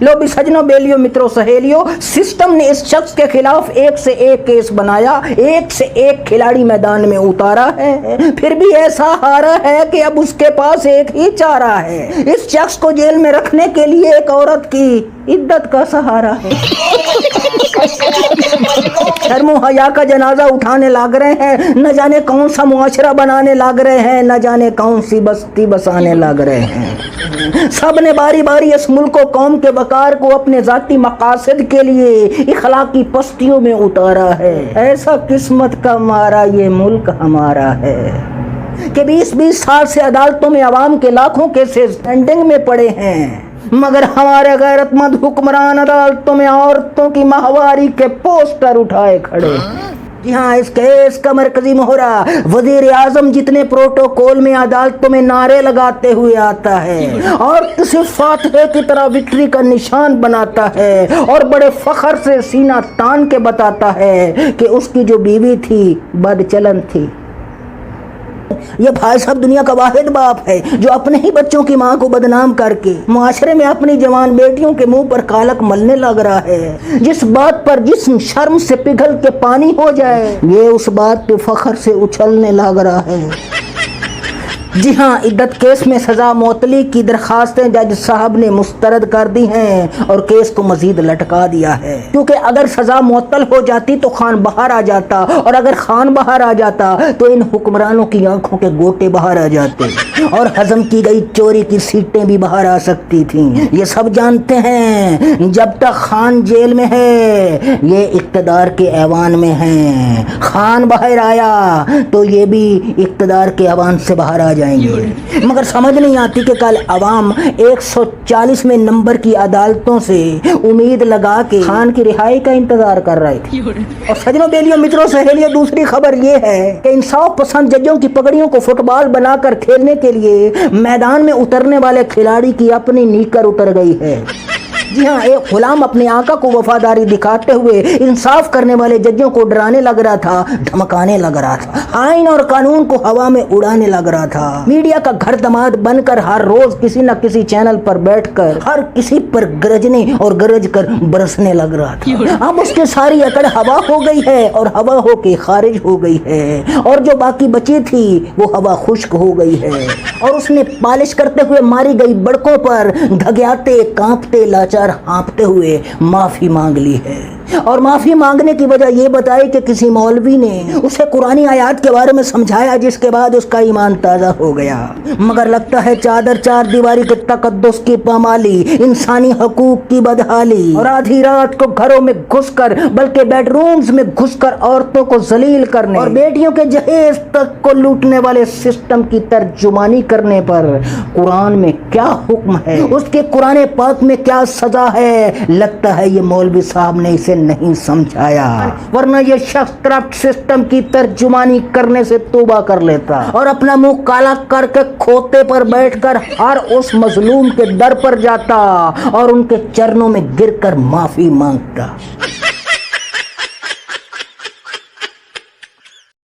लो भी सजनों, बेलियों, मित्रों, सहेलियों, सिस्टम ने इस शख्स के खिलाफ एक से एक केस बनाया, एक से एक खिलाड़ी मैदान में उतारा है, फिर भी ऐसा हारा है कि अब उसके पास एक ही चारा है, इस शख्स को जेल में रखने के लिए एक औरत की इद्दत का सहारा है। शर्मो हया का जनाजा उठाने लग रहे हैं, न जाने कौन सा मुआशरा बनाने लग रहे हैं, न जाने कौन सी बस्ती बसाने लग रहे हैं। सब ने बारी बारी इस मुल्क को, कौम के वकार को अपने जाती मकासद के लिए इखलाकी पस्तियों में उतारा है। ऐसा किस्मत का मारा ये मुल्क हमारा है कि 20-20 साल से अदालतों में अवाम के लाखों केसेस पेंडिंग में पड़े हैं, मगर हमारे गैरतमंद हुक्मरान अदालतों में औरतों की माहवारी के पोस्टर उठाए खड़े हैं। जी हाँ, इस केस का मरकजी मोहरा वजीर आजम जितने प्रोटोकॉल में अदालतों में नारे लगाते हुए आता है और किसी फातहे की तरह विक्ट्री का निशान बनाता है और बड़े फख्र से सीना तान के बताता है कि उसकी जो बीवी थी बदचलन थी। ये भाई साहब दुनिया का वाहिद बाप है जो अपने ही बच्चों की माँ को बदनाम करके मुआशरे में अपनी जवान बेटियों के मुंह पर कालक मलने लग रहा है। जिस बात पर जिस्म शर्म से पिघल के पानी हो जाए, ये उस बात पे फख्र से उछलने लग रहा है। जी हाँ, इद्दत केस में सजा मुअत्तली की दरखास्तें जज साहब ने मुस्तरद कर दी हैं और केस को मजीद लटका दिया है, क्योंकि अगर सजा मुअत्तल हो जाती तो खान बाहर आ जाता और अगर खान बाहर आ जाता तो इन हुक्मरानों की आंखों के गोटे बाहर आ जाते और हजम की गई चोरी की सीटें भी बाहर आ सकती थीं। ये सब जानते हैं, जब तक खान जेल में है ये इक़्तिदार के ऐवान में है, खान बाहर आया तो ये भी इक़्तिदार के ऐवान से बाहर आ जाएंगे। मगर समझ नहीं आती कि कल अवाम 140वें नंबर की अदालतों से उम्मीद लगा के खान की रिहाई का इंतजार कर रहे थे। और सजनों, बेलियों, मित्रों, सहेलियों, दूसरी खबर ये है कि इंसाफ पसंद जजों की पगड़ियों को फुटबॉल बनाकर खेलने के लिए मैदान में उतरने वाले खिलाड़ी की अपनी नीकर उतर गई है। जी हाँ, एक गुलाम अपने आका को वफादारी दिखाते हुए इंसाफ करने वाले जजों को डराने लग रहा था, धमकाने लग रहा था, आइन और कानून को हवा में उड़ाने लग रहा था। मीडिया का घर दमाद बनकर हर रोज किसी न किसी चैनल पर बैठकर हर किसी पर गरजने और गरज कर बरसने लग रहा था। अब उसकी सारी अकड़ हवा हो गई है और हवा हो के खारिज हो गई है और जो बाकी बची थी वो हवा खुश्क हो गई है और उसने पालिश करते हुए मारी गई बड़कों पर धग्याते, कांपते, लाचार हाँपते हुए माफी मांग ली है। और माफी मांगने की वजह ये बताई कि किसी मौलवी ने उसे कुरानी आयात के बारे में समझाया, जिसके बाद उसका ईमान ताजा हो गया। मगर लगता है चादर चार दीवारी के तकद्दुस की पामाली, इंसानी हकूक की बदहाली और आधी रात को घरों में घुसकर, बल्कि बेडरूम्स में घुसकर औरतों को जलील करने और बेटियों के जहेज तक को लूटने वाले सिस्टम की तर्जुमानी करने पर कुरान में क्या हुक्म है, उसके कुरान पाक में क्या सजा है, लगता है ये मौलवी साहब ने इसे नहीं समझाया, वरना ये शख्स करप्ट सिस्टम की तर्जुमानी करने से तौबा कर लेता और अपना मुंह काला करके खोते पर बैठकर हर उस मजलूम के दर पर जाता और उनके चरणों में गिरकर माफी मांगता।